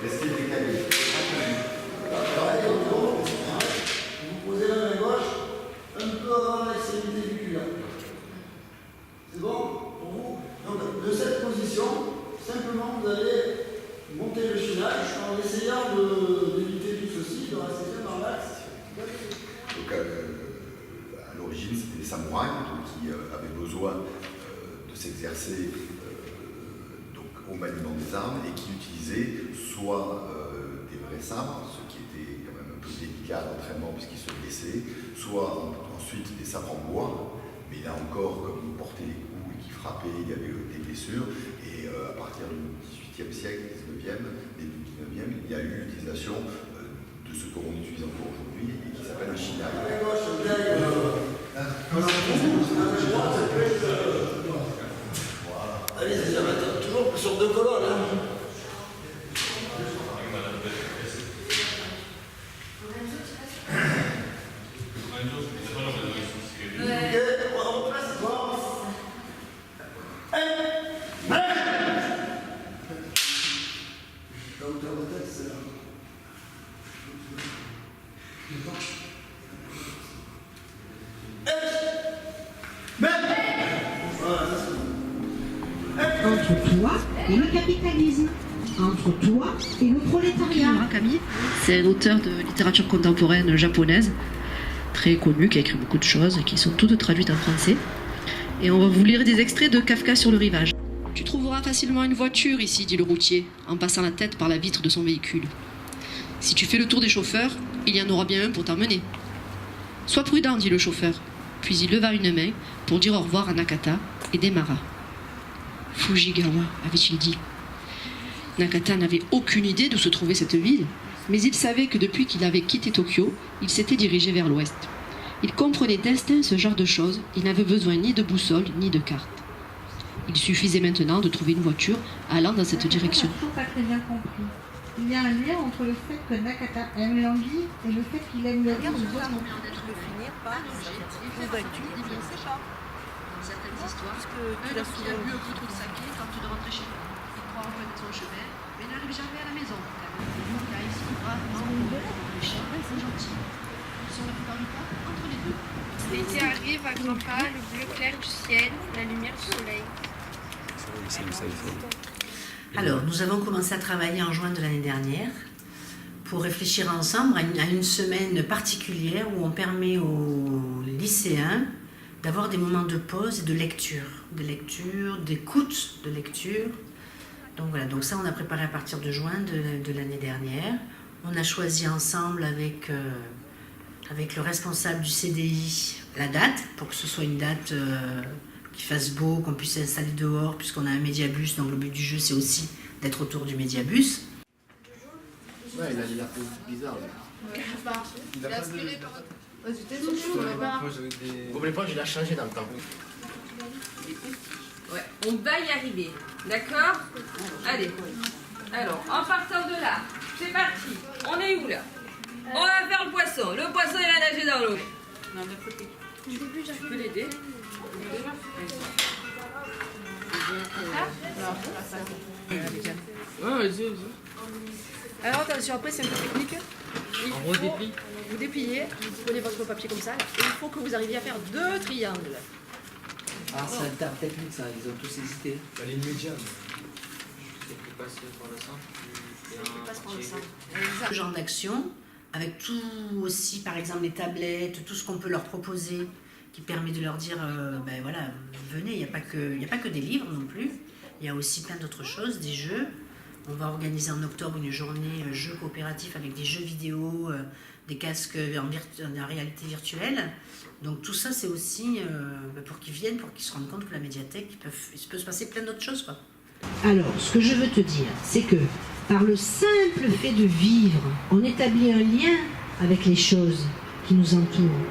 Est-ce qu'il est décalé? Vous posez la main gauche un peu avant l'extrémité du cul. C'est bon pour vous? Donc, de cette position, simplement vous allez monter le chinage en essayant d'éviter tout ceci, de rester bien dans l'axe. Donc, à l'origine, c'était des samouraïs donc, qui avaient besoin de s'exercer au maniement des armes et qui utilisaient soit des vrais sabres, ce qui était quand même un peu délicat à l'entraînement puisqu'ils se blessaient, soit ensuite des sabres en bois, mais là encore, comme ils portaient les coups et qui frappaient, il y avait des blessures. Et à partir du XVIIIe siècle, début du XIXe, il y a eu l'utilisation de ce qu'on utilise encore aujourd'hui et qui s'appelle un shinai. Allez, c'est toujours sur deux colonnes. Hein. Entre toi et le capitalisme, entre toi et le prolétariat. Murakami, c'est un auteur de littérature contemporaine japonaise, très connu, qui a écrit beaucoup de choses, qui sont toutes traduites en français. Et on va vous lire des extraits de Kafka sur le rivage. Tu trouveras facilement une voiture ici, dit le routier, en passant la tête par la vitre de son véhicule. Si tu fais le tour des chauffeurs, il y en aura bien un pour t'emmener. Sois prudent, dit le chauffeur. Puis il leva une main pour dire au revoir à Nakata et démarra. Fujigawa, avait-il dit. Nakata n'avait aucune idée d'où se trouvait cette ville, mais il savait que depuis qu'il avait quitté Tokyo, il s'était dirigé vers l'ouest. Il comprenait d'instinct ce genre de choses, il n'avait besoin ni de boussole ni de carte. Il suffisait maintenant de trouver une voiture allant dans cette direction. Je n'ai pas très bien compris. Il y a un lien entre le fait que Nakata aime l'anguille et le fait qu'il aime la vie du boisson. Dans certaines histoires, un homme qui a bu un coup trop de saké quand il rentrait chez lui. Il croit reconnaître son chemin, mais n'arrive jamais à la maison. Car ils sont bravement, les chiens sont gentils. Ils sont la plupart du temps entre les deux. L'été arrive à grands pas, le bleu clair du ciel, la lumière du soleil. Alors, nous avons commencé à travailler en juin de l'année dernière pour réfléchir ensemble à une semaine particulière où on permet aux lycéens d'avoir des moments de pause et de lecture, d'écoute, de lecture. Donc voilà, donc ça on a préparé à partir de juin de l'année dernière. On a choisi ensemble avec le responsable du CDI la date, pour que ce soit une date qui fasse beau, qu'on puisse s'installer dehors, puisqu'on a un médiabus, donc le but du jeu c'est aussi d'être autour du médiabus. Ouais, il a la peau bizarre. Il a aspiré par... N'oubliez pas, je l'ai changé dans le temps. Ouais, on va y arriver, d'accord? Allez, alors, en partant de là, c'est parti. On est où là? On va faire le poisson. Le poisson, il va nager dans l'eau. Non, de côté. Tu peux l'aider? Alors attention, après c'est un peu technique. Vous dépliez, vous prenez votre papier comme ça, et il faut que vous arriviez à faire 2 triangles. Ah, c'est un terme technique ça, ils ont tous hésité. La ligne médiane. Ce genre d'action, avec tout aussi, par exemple les tablettes, tout ce qu'on peut leur proposer, qui permet de leur dire, ben voilà, venez, il n'y a pas que des livres non plus, il y a aussi plein d'autres choses, des jeux. On va organiser en octobre une journée jeux coopératifs avec des jeux vidéo, des casques en réalité virtuelle. Donc tout ça, c'est aussi pour qu'ils viennent, pour qu'ils se rendent compte que la médiathèque, il peut se passer plein d'autres choses, quoi. Alors, ce que je veux te dire, c'est que par le simple fait de vivre, on établit un lien avec les choses qui nous entourent.